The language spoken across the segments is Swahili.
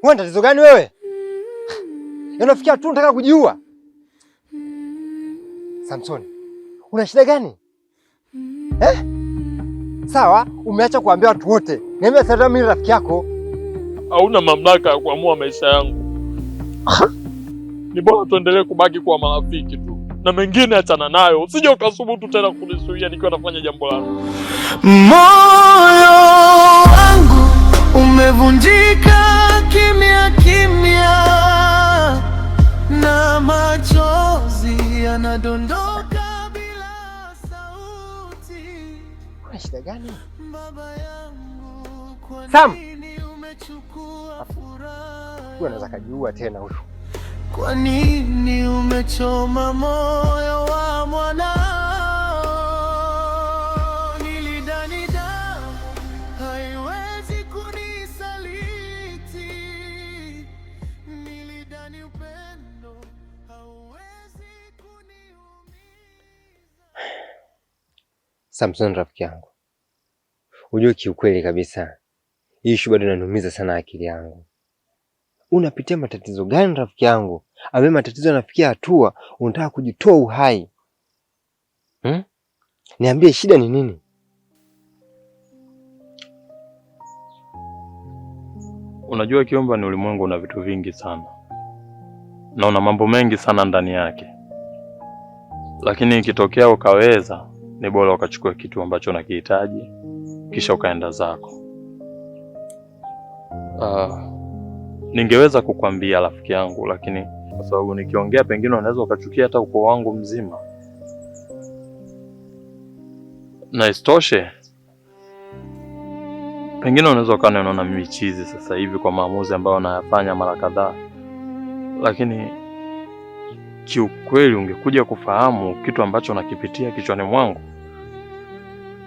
Wewe tatizo gani wewe? Unafikia tu unataka kujiua? Samson, una shida gani? Sawa, umeacha kuambia watu wote. Niambia sasa mimi rafiki yako. Hauna mamlaka ya kuamua maisha yangu. Ni bora tuendelee kubaki kwa marafiki tu. Na mengine achana nayo. Usije ukasubutu tena kunisuia nikiwa nafanya jambo langu. Moyo wangu umevunjika kimya kimya, na machozi yanadondoka bila sauti. Una shida gani? Baba yangu, kwa Sam, nini umechukua furaha? huyu anaweza kujiua tena huyu. Kwa nini umechoma moyo wa mwanao? Nilidhani damu haiwezi kunisaliti. Nilidhani upendo hauwezi kuniumiza. Samson rafiki yangu, unajua kiukweli kabisa hii issue bado inaniumiza sana akili yangu. Unapitia matatizo gani rafiki yangu? Ambaye matatizo yanafikia hatua unataka kujitoa uhai. Niambie shida ni nini? Unajua Kiomba, ni ulimwengu una vitu vingi sana. Na una mambo mengi sana ndani yake. Lakini ikitokea ukaweza, ni bora ukachukua kitu ambacho unakihitaji kisha ukaenda zako. Ningeweza kukwambia rafiki yangu, lakini kwa sababu nikiongea pengine unaweza ukachukia hata ukoo wangu mzima. Na isitoshe, pengine unaweza ukawa unaona mimi chizi sasa hivi kwa maamuzi ambayo nayafanya mara kadhaa. Lakini kiukweli ungekuja kufahamu kitu ambacho nakipitia kichwani mwangu,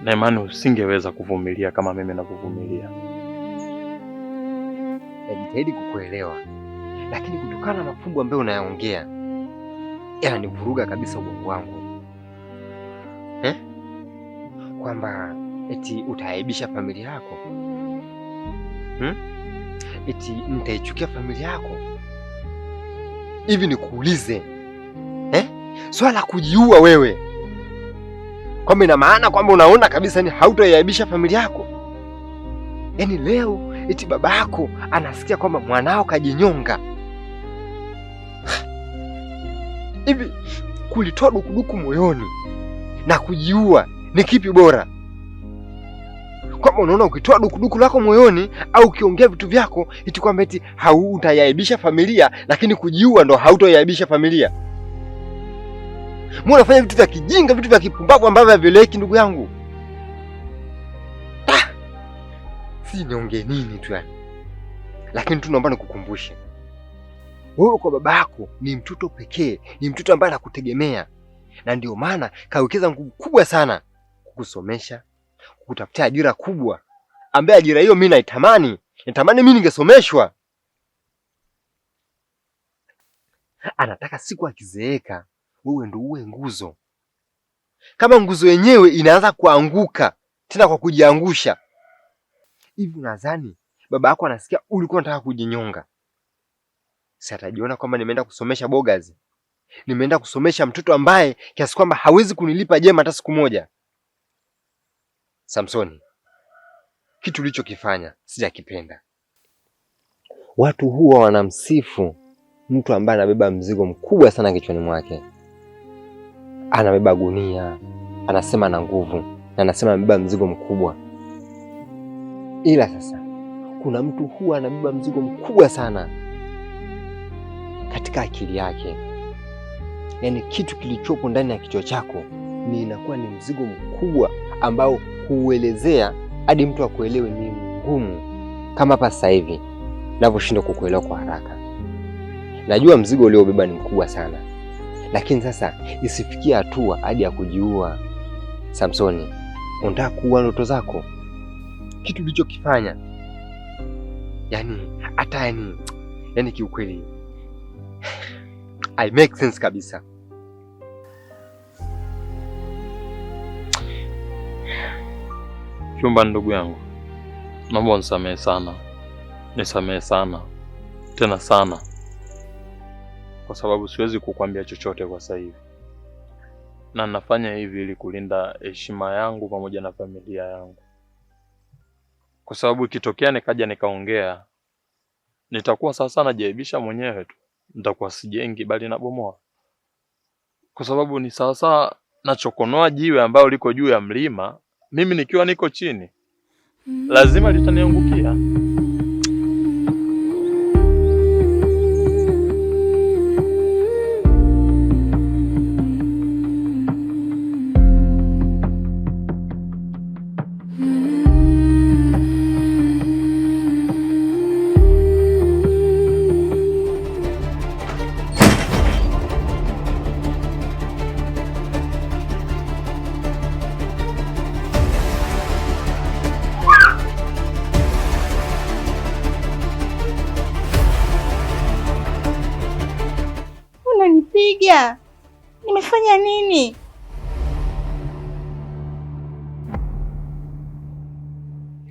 na imani usingeweza kuvumilia kama mimi nakuvumilia. Najitahidi kukuelewa, lakini kutokana na mafumbo ambayo unayaongea yananivuruga kabisa ubongo wangu. Kwamba eti utaaibisha familia yako. Eti nitaichukia familia yako. Hivi nikuulize, swala kujiua wewe, kwamba ina maana kwamba unaona kabisa ni hautaiaibisha familia yako? Yaani leo eti baba yako anasikia kwamba mwanao kajinyonga. Hivi kulitoa dukuduku moyoni na kujiua ni kipi bora? Kwamba unaona ukitoa dukuduku lako moyoni au ukiongea vitu vyako eti kwamba eti hautaiaibisha familia, lakini kujiua ndo hautaiaibisha familia. Mbona unafanya vitu vya kijinga, vitu vya kipumbavu ambavyo havieleweki ndugu yangu? Si niongee nini tu yani. Lakini tu naomba nikukumbushe. Wewe kwa baba yako ni mtoto pekee, ni mtoto ambaye anakutegemea. Na ndio maana kawekeza nguvu kubwa sana kukusomesha, kukutafutia ajira kubwa, ambaye ajira hiyo mimi naitamani. Natamani mimi ningesomeshwa. Anataka siku akizeeka wewe ndio uwe nguzo. Kama nguzo yenyewe inaanza kuanguka tena kwa kujiangusha. Hivi nadhani baba yako anasikia ulikuwa unataka kujinyonga. Sasa atajiona kwamba nimeenda kusomesha bogazi. Nimeenda kusomesha mtoto ambaye kiasi kwamba hawezi kunilipa jema hata siku moja. Samsoni, kitu ulichokifanya sijakipenda. Watu huwa wanamsifu mtu ambaye anabeba mzigo mkubwa sana kichwani mwake. Anabeba gunia, anasema na nguvu, na anasema anabeba mzigo mkubwa. Ila sasa kuna mtu huwa anabeba mzigo mkubwa sana katika akili yake. Yaani kitu kilichopo ndani ya kichwa chako ni inakuwa ni mzigo mkubwa ambao kuuelezea hadi mtu akuelewe ni ngumu. Kama hapa sasa hivi ninavyoshindwa kukuelewa kwa haraka. Najua mzigo uliobeba ni mkubwa sana. Lakini sasa isifikie hatua hadi ya kujiua. Samsoni, unataka kuua ndoto zako? Kitu ulichokifanya yani kiukweli I make sense kabisa. Kiomba ndugu yangu, naomba unisamehe sana. Nisamehe sana. tena sana, kwa sababu siwezi kukwambia chochote kwa sasa hivi, na nafanya hivi ili kulinda heshima yangu pamoja na familia yangu, kwa sababu ikitokea nikaja nikaongea, nitakuwa sasa najaibisha mwenyewe tu, nitakuwa sijengi bali nabomoa, kwa sababu ni sasa nachokonoa jiwe ambalo liko juu ya mlima, mimi nikiwa niko chini lazima litaniangukia. Unanipiga? Nimefanya nini?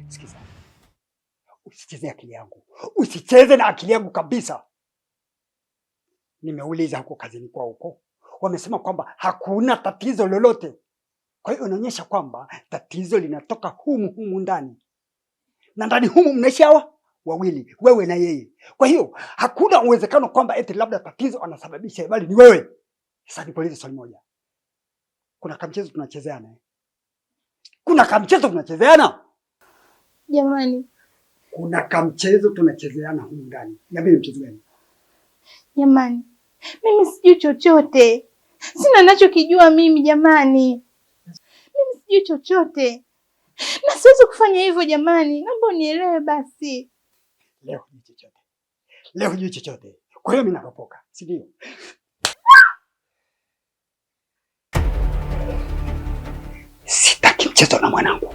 Sikiza. Usicheze akili yangu. Usicheze na akili yangu kabisa. Nimeuliza huko kazini kwa huko. Wamesema kwamba hakuna tatizo lolote. Kwa hiyo inaonyesha kwamba tatizo linatoka humu ndani. Na ndani humu mnaishi hawa wawili, wewe na yeye. Kwa hiyo hakuna uwezekano kwamba eti labda tatizo anasababisha bali ni wewe. Sasa nikuulize swali moja. Kuna kamchezo tunachezeana? Kuna kamchezo tunachezeana? Jamani. Kuna kamchezo tunachezeana humu ndani. Niambie mchezo gani? Jamani. Mimi sijui chochote. Sina nachokijua mimi jamani. Mimi sijui chochote. Na siwezi kufanya hivyo jamani. Naomba unielewe basi. Leo hujui chochote. Leo hujui chochote. Kwa hiyo mimi napopoka, si ndio? Sitaki mchezo na mwanangu.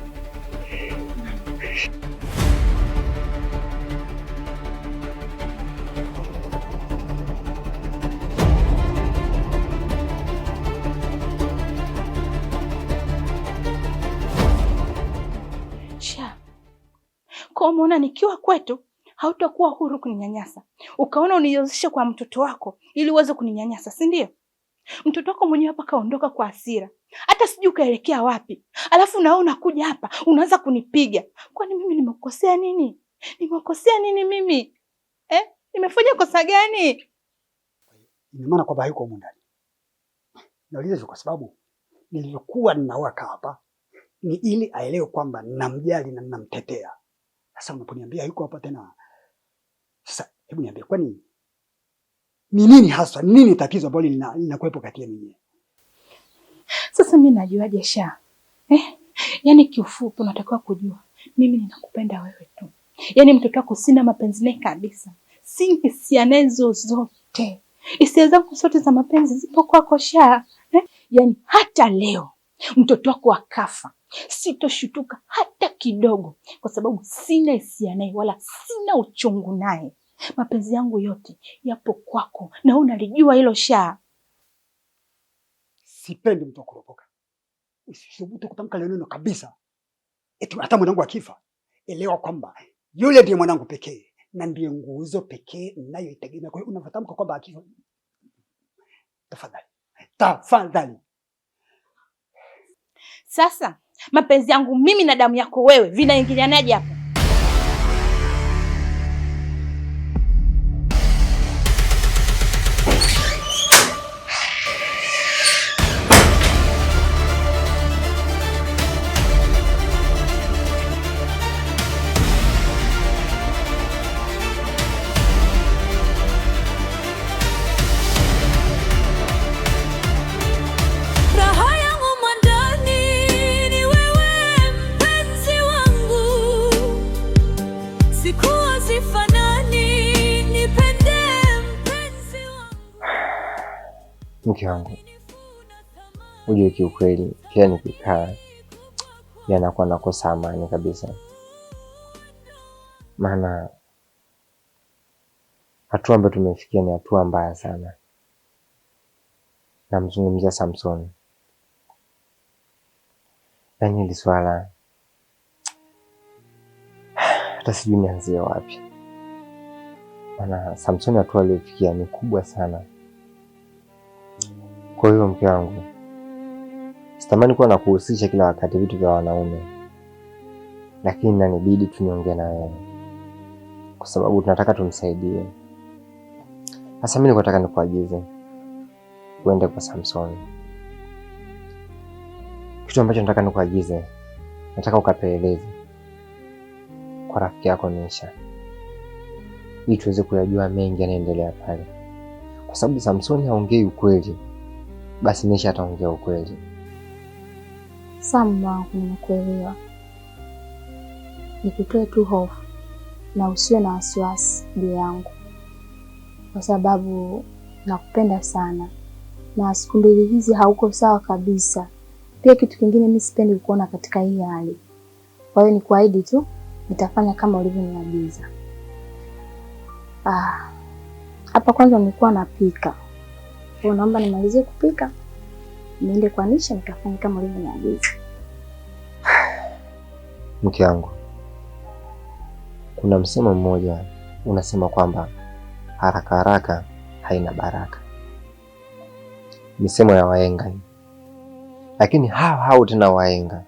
Kwa umeona nikiwa kwetu hautakuwa huru kuninyanyasa. Ukaona uniozeshe kwa mtoto wako ili uweze kuninyanyasa, si ndio? Mtoto wako mwenyewe hapa kaondoka kwa hasira. Hata sijui kaelekea wapi. Alafu na wewe unakuja hapa unaanza kunipiga. Kwani mimi nimekukosea nini? Nimekukosea nini mimi? Nimefanya kosa gani? Ina maana kwamba hayuko huko ndani. Nauliza kwa sababu nilikuwa ninawaka hapa ni ili aelewe kwamba ninamjali na ninamtetea. Sasa unaponiambia yuko hapa tena. Sasa hebu niambie kwani ni nini hasa? Ni nini tatizo ambalo linakuwepo kati yenu nyinyi? Sasa mimi najuaje Sha? Yaani kiufupi unatakiwa kujua. Mimi ninakupenda wewe tu. Yaani mtoto wako sina mapenzi naye kabisa. Sina hisia naye zozote. Hisia zangu zote za mapenzi zipo kwako Sha. Yaani hata leo mtoto wako akafa, sitoshutuka hata kidogo, kwa sababu sina hisia naye wala sina uchungu naye. Mapenzi yangu yote yapo kwako na unalijua hilo Sha. Sipendi mtu kuropoka. Usithubutu kutamka neno kabisa. Eti hata mwanangu akifa, elewa kwamba yule ndiye mwanangu pekee na ndiye nguzo pekee ninayoitegemea. Kwa hiyo unafatamka kwamba akifa, tafadhali. Sasa mapenzi yangu mimi na damu yako wewe vinaingilianaje hapo? Mke wangu, ujue kiukweli kila nikikaa yanakuwa nakosa amani kabisa, maana hatua ambayo tumefikia ni hatua mbaya sana. Namzungumzia Samson. Yaani hili swala hata sijui nianzie wapi. Maana Samsoni hatua aliyofikia ni kubwa sana. Kwa hiyo mke wangu, sitamani kuwa na kuhusisha kila wakati vitu vya wanaume, lakini inanibidi tuniongee na wewe kwa sababu tunataka tumsaidie. Sasa mimi nataka nikuagize uende kwa Samsoni. Kitu ambacho nataka nikuagize, nataka ukapeleleze kwa rafiki yako Nisha ili tuweze kuyajua mengi yanaendelea pale, kwa sababu Samsoni haongei ukweli, basi Nisha ataongea ukweli. Sawa, nimekuelewa. Nikutoe tu hofu na usiwe na wasiwasi juu yangu, kwa sababu nakupenda sana na siku mbili hizi hauko sawa kabisa. Pia kitu kingine, mimi sipendi kukuona katika hii hali. Kwa hiyo nikuahidi tu nitafanya kama ulivyoniagiza. Hapa kwanza nilikuwa napika. Kwa naomba nimalizie kupika niende kwa Nisha nikafanya kama ulivyoniagiza. Mke wangu, kuna msemo mmoja unasema kwamba haraka haraka haina baraka. Misemo ya wahenga hii. Lakini hao tena wahenga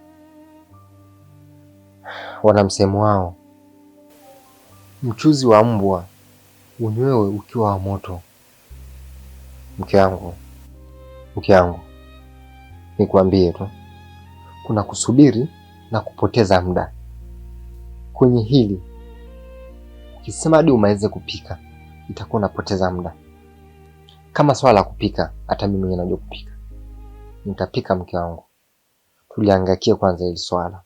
wana msemo wao, mchuzi wa mbwa unywewe ukiwa wa moto. Mke wangu, nikwambie tu, kuna kusubiri na kupoteza muda kwenye hili. Ukisema hadi umalize kupika, itakuwa unapoteza muda. Kama swala la kupika, hata mimi mwenyewe najua kupika. Nitapika mke wangu. Tuliangaikie kwanza hili swala.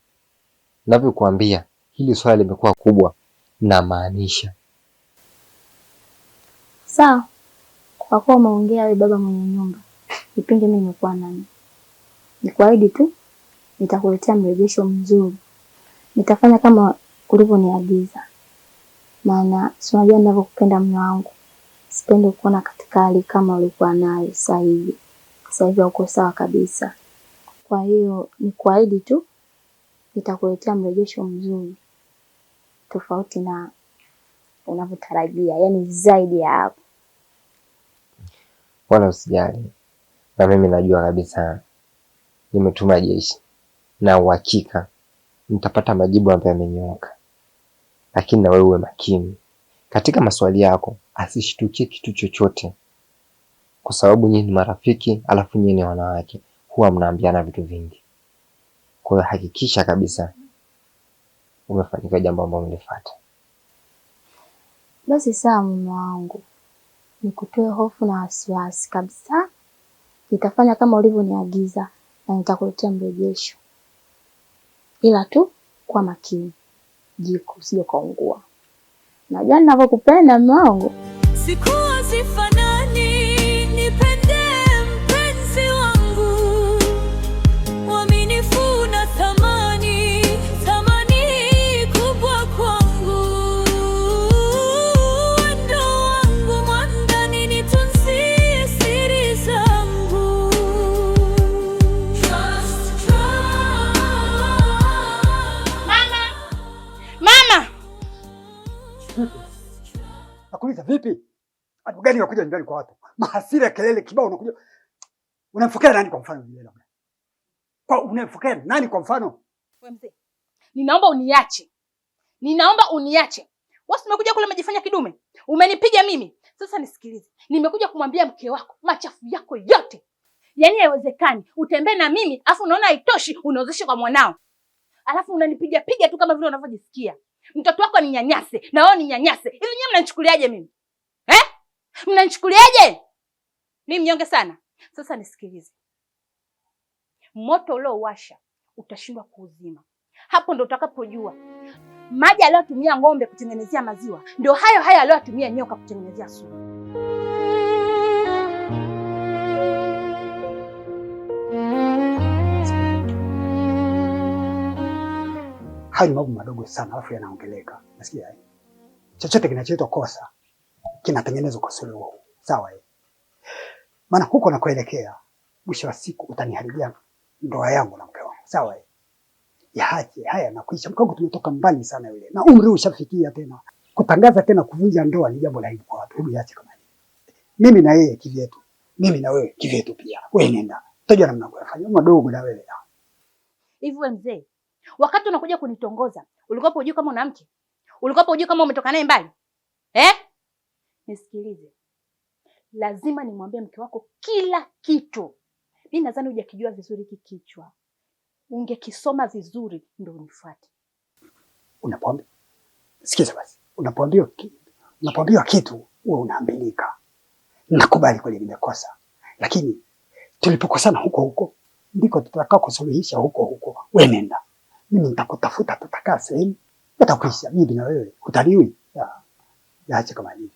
Ninavyokuambia, hili swala limekuwa kubwa na maanisha. Sawa. Kwa kuwa umeongea wewe baba mwenye nyumba, nipinge mimi nimekuwa nani? Nikuahidi tu nitakuletea mrejesho mzuri. Nitafanya kama ulivyoniagiza. Maana si unajua ninavyokupenda mume wangu. Sipendi kuona katika hali kama ulikuwa nayo sasa hivi. Sasa hivi uko sawa kabisa. Kwa hiyo nikuahidi tu nitakuletea mrejesho mzuri tofauti na unavyotarajia, yani zaidi ya hapo. Wala usijali. Na mimi najua kabisa nimetuma jeshi na uhakika nitapata majibu ambayo yamenyooka. Lakini na wewe uwe makini katika maswali yako, asishtukie kitu chochote, kwa sababu nyinyi ni marafiki, alafu nyinyi ni wanawake, huwa mnaambiana vitu vingi. Kwa hiyo hakikisha kabisa umefanikiwa jambo ambalo mlifuata. Basi sawa mume wangu, nikutoe hofu na wasiwasi kabisa. Nitafanya kama ulivyoniagiza na nitakuletea mrejesho. Ila tu kwa makini, jiko usije kaungua. Najua ninavyokupenda mume wangu. Siku hazifanani, nipende mpenzi wangu, uaminifu na thamani kubwa kwangu. Wendo wangu mwandani, nitunzie siri zangu. Mama! Nakuuliza vipi? Adu gani unakuja nyumbani kwa watu? Mahasira, kelele kibao unakuja. Unamfokea nani kwa mfano yule labda? Unamfokea nani kwa mfano? Wewe mzee, ninaomba uniache. Wewe umekuja kule umejifanya kidume. Umenipiga mimi. Sasa nisikilize. Nimekuja kumwambia mke wako machafu yako yote. Yaani haiwezekani utembee na mimi afu unaona haitoshi unaozesha kwa mwanao. Alafu unanipiga tu kama vile unavyojisikia. Mtoto wako ni nyanyase na wewe ni nyanyase. Hivi nyinyi mnanichukuliaje mimi? Mnanichukuliaje? Mimi mnyonge sana. Sasa nisikilize. Moto uliowasha utashindwa kuuzima. Hapo ndo utakapojua maji aliyotumia ng'ombe kutengenezea maziwa ndio hayo aliyotumia nyoka kutengenezea sumu. Hayo ni mambo madogo sana alafu yanaongeleka. Nasikia chochote kinachoitwa kosa kinatengenezwa kwa suluhu. Sawa maana huko nakoelekea mwisho wa siku utaniharibia ndoa yangu na mke wangu. Sawa Yaache haya na kuisha. Mke wangu tumetoka mbali sana yule. Na umri ushafikia tena. Kutangaza tena kuvunja ndoa ni jambo la aibu kwa watu. Hebu yaache kama hivi. Mimi na yeye kivyetu. Mimi na wewe kivyetu pia. Wewe nenda. Utajua namna kuyafanya. Madogo na wewe. Hivi wewe mzee, wakati unakuja kunitongoza, ulikuwa unajua kama una mke? Ulikuwa unajua kama umetoka naye mbali? Nisikilize. Lazima nimwambie mke wako kila kitu. Mimi nadhani hujakijua vizuri hiki kichwa. Ungekisoma vizuri ndio unifuate. Unapoambia. Sikiza basi. Unapoambiwa kitu wewe unaambilika. Nakubali kweli nimekosa. Lakini tulipokosana huko ndiko tutakao kusuluhisha huko. Wewe nenda. Mimi nitakutafuta, tutakaa sehemu. Nitakuisha mimi na wewe. Utaliwi. Yaache kama hivyo.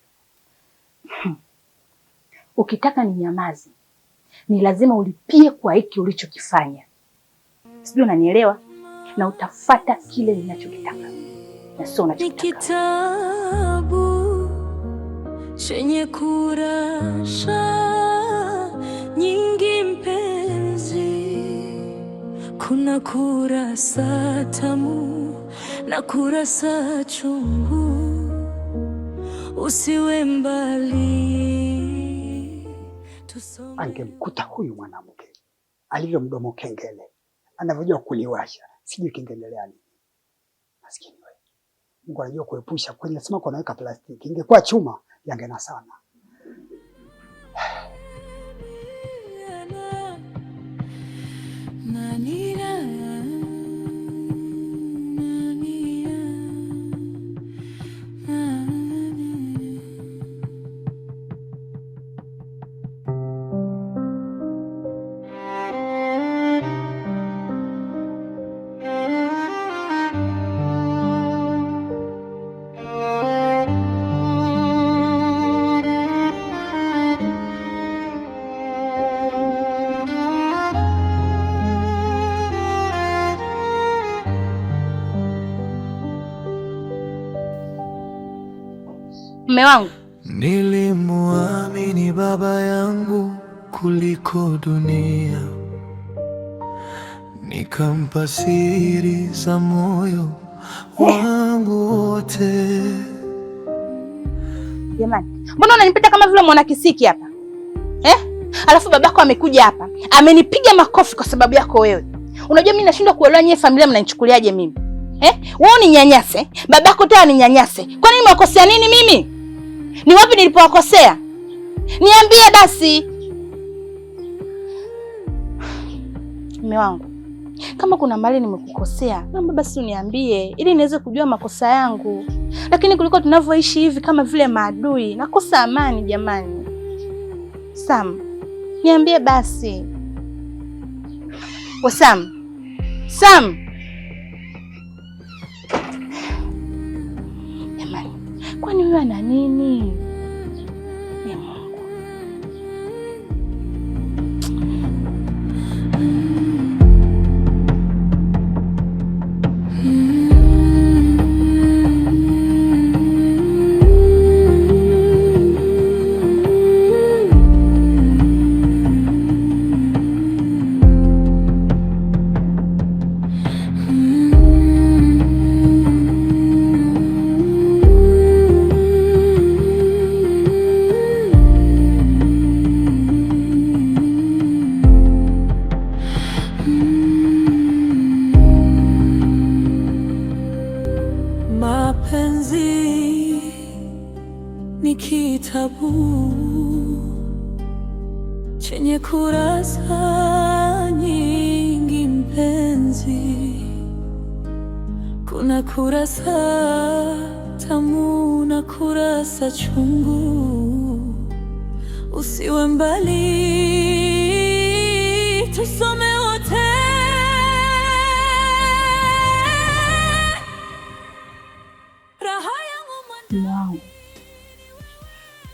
Ukitaka ninyamaze, ni lazima ulipie kwa hiki ulichokifanya. Sijui unanielewa? Na utafuata kile ninachokitaka. Na sio unachotaka. Ni kitabu chenye kurasa nyingi mpenzi. Kuna kurasa tamu na kurasa chungu. Usiwe mbali. Angemkuta huyu mwanamke alivyo mdomo kengele, anavyojua kuliwasha, sijui kingeendelea nini. Maskini wewe. Mungu anajua kuepusha. Kwenye samaki anaweka plastiki. Ingekuwa chuma yangena sana. Mume wangu, Nilimuamini baba yangu kuliko dunia, nikampa siri za moyo wangu wote. Jamani, mbona unanipita kama vile mwana kisiki hapa? Alafu babako amekuja hapa, amenipiga makofi kwa sababu yako wewe. Unajua mimi nashindwa kuelewa nyie familia mnanichukuliaje mimi? Wewe uninyanyase, babako tena ninyanyase. Kwa nini nimewakosea nini mimi? Ni wapi nilipowakosea? Niambie basi. Mume wangu, kama kuna mahali nimekukosea, naomba basi uniambie ili niweze kujua makosa yangu. Lakini kuliko tunavyoishi hivi kama vile maadui, nakosa amani jamani. Sam, niambie basi. Sam. Jamani, kwani huyu ana nini? Ni Mungu. Mapenzi ni kitabu chenye kurasa nyingi mpenzi. Kuna kurasa tamu na kurasa chungu. Usiwe mbali, tusome wote. Mume wangu,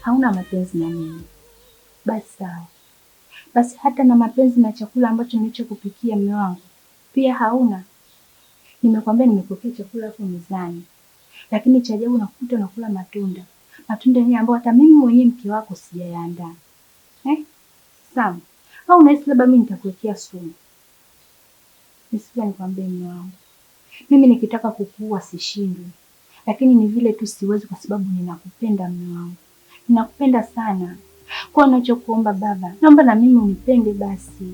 hauna mapenzi na mimi. Basi sawa. Basi hata na mapenzi na chakula ambacho nilichokupikia mume wangu pia hauna. Nimekwambia nimepokea chakula hapo mezani, lakini cha ajabu nakuta unakula matunda. Matunda yenyewe ambayo hata mimi mwenyewe mke wako sijayaandaa. Sam, au unahisi labda mimi nitakuwekea sumu? Nisikia nikwambie mume wangu. Mimi nikitaka kukuua sishindwi. lakini ni vile tu siwezi, kwa sababu ninakupenda mume wangu, ninakupenda sana. Kwa ninachokuomba baba, naomba na mimi unipende basi.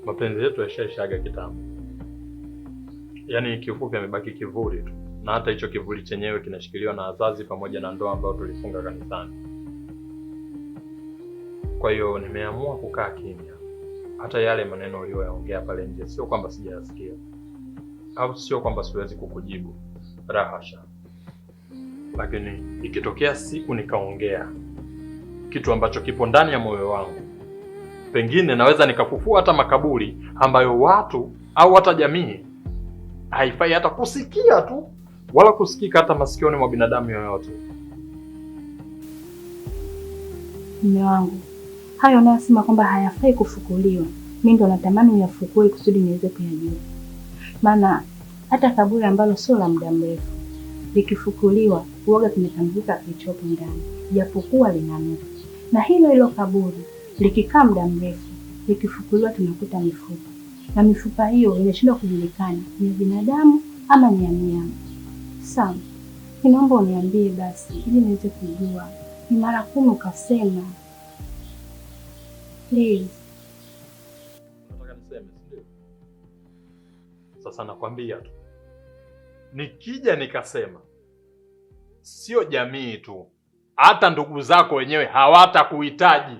Mapenzi yetu yashaishaga kitambo. Yaani kiufupi amebaki kivuli tu, na hata hicho kivuli chenyewe kinashikiliwa na wazazi pamoja na ndoa ambayo tulifunga kanisani. Kwa hiyo nimeamua kukaa kimya. Hata yale maneno uliyoyaongea pale nje sio kwamba sijayasikia, au sio kwamba siwezi kukujibu, rahasha. Lakini ikitokea siku nikaongea kitu ambacho kipo ndani ya moyo wangu, pengine naweza nikafufua hata makaburi ambayo watu au hata jamii haifai hata kusikia tu wala kusikika hata masikioni mwa binadamu yoyote. Mume wangu, hayo unayosema kwamba hayafai kufukuliwa, mimi ndo natamani uyafukue kusudi niweze kuyajua. Maana hata kaburi ambalo sio la muda mrefu likifukuliwa uoga kimetambulika kilichopo ndani, japokuwa linanuka. Na hilo kaburi likikaa muda mrefu likifukuliwa tunakuta mifupa, na mifupa hiyo inashindwa kujulikana ni binadamu ama ni ya mnyama. Sawa, ninaomba uniambie basi ili niweze kujua. Ni mara 10 ukasema. Please. Nataka niseme, ndio? Sasa nakwambia tu. Nikija nikasema, sio jamii tu, hata ndugu zako wenyewe hawatakuhitaji.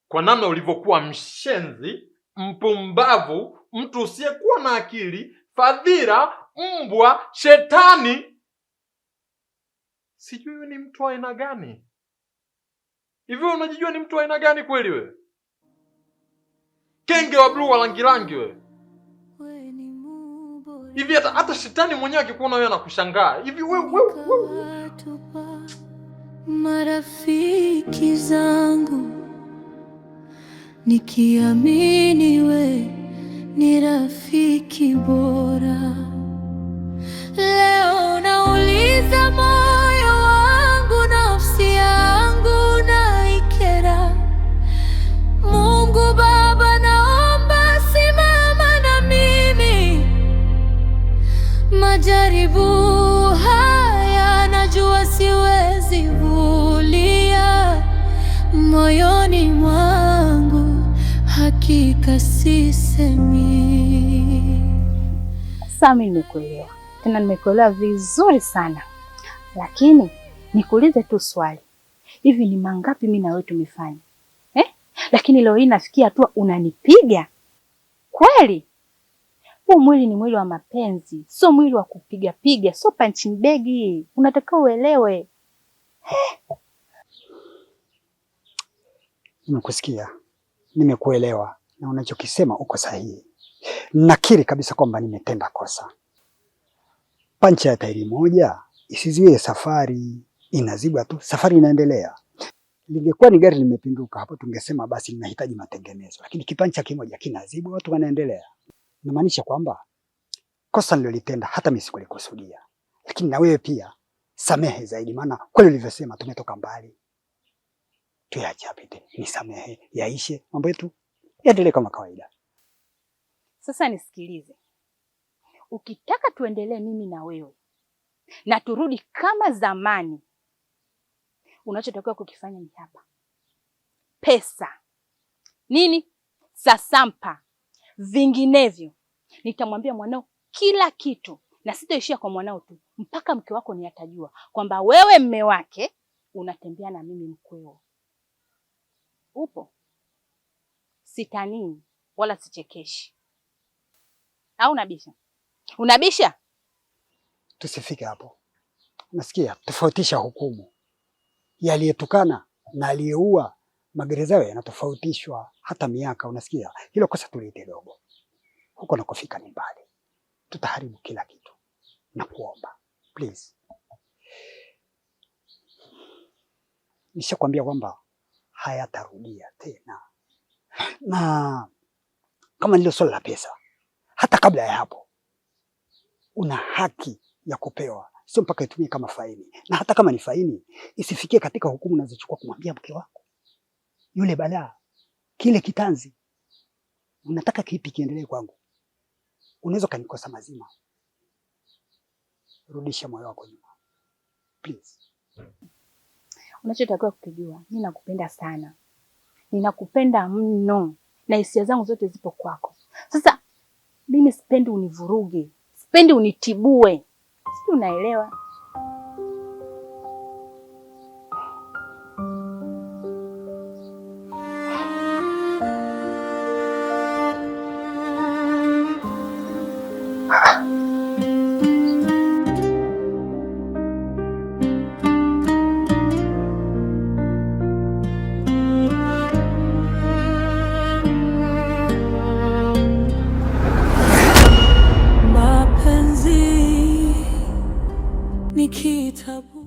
Kwa namna ulivyokuwa mshenzi, mpumbavu, mtu usiyekuwa na akili, fadhila, mbwa, shetani. Sijui wewe ni mtu wa aina gani? Hivi unajijua ni mtu wa aina gani kweli wewe? Kenge wa blue wa rangi wewe. Hivi hata shetani mwenyewe akikuona wewe anakushangaa. Hivi wewe. Marafiki zangu nikiamini we ni rafiki bora, leo nauliza moyo wangu, nafsi yangu naikera. Mungu Baba, naomba simama na mimi, majaribu haya najua siwezi vulia, moyoni mwangu hakika sisemi. Sasa nimekuelewa, tena nimekuelewa vizuri sana, lakini nikuulize tu swali, hivi ni mangapi mimi na wewe tumefanya lakini leo hii nafikia hatua unanipiga kweli? Huu mwili ni mwili wa mapenzi, sio mwili wa kupiga, sio punching bag. Unatakiwa uelewe. Nimekusikia, nimekuelewa, na unachokisema uko sahihi. Nakiri kabisa kwamba nimetenda kosa. Pancha ya tairi moja isizuie safari, inazibwa tu, safari inaendelea. Lingekuwa ni gari limepinduka, hapo tungesema basi linahitaji matengenezo, lakini kipancha kimoja kinazibwa, watu wanaendelea. Namaanisha kwamba kosa nililotenda hata mimi sikulikusudia, lakini na wewe pia samehe zaidi, maana kweli ulivyosema tumetoka mbali. Tuache apite, nisamehe, yaishe, mambo yetu yaendelee kama kawaida. Sasa nisikilize, ukitaka tuendelee mimi na wewe na turudi kama zamani, unachotakiwa kukifanya ni hapa: pesa nini, sasampa. Vinginevyo nitamwambia mwanao kila kitu, na sitaishia kwa mwanao tu, mpaka mke wako ni atajua kwamba wewe mme wake unatembea na mimi mkweo. Upo? Sitanii wala sichekeshi. Au unabisha? Unabisha? Tusifike hapo. Nasikia tofautisha hukumu. Yaliyetukana na aliyeua, magereza yao yanatofautishwa hata miaka, unasikia? Hilo kosa tuliite dogo. Huko nakofika ni mbali. Tutaharibu kila kitu. Nakuomba, please. Nishakwambia kwamba hayatarudia tena. Na kama nilo swala la pesa, hata kabla ya hapo una haki ya kupewa sio mpaka itumie kama faini, na hata kama ni faini isifikie katika hukumu unazochukua kumwambia mke wako yule balaa, kile kitanzi. Unataka kipi kiendelee kwangu? Unaweza kanikosa mazima. Rudisha moyo wako nyuma please. Unachotakiwa kukijua, mimi nakupenda sana, ninakupenda mno, na hisia zangu zote zipo kwako. Sasa mimi sipendi univuruge, sipendi unitibue, si unaelewa? Ni kitabu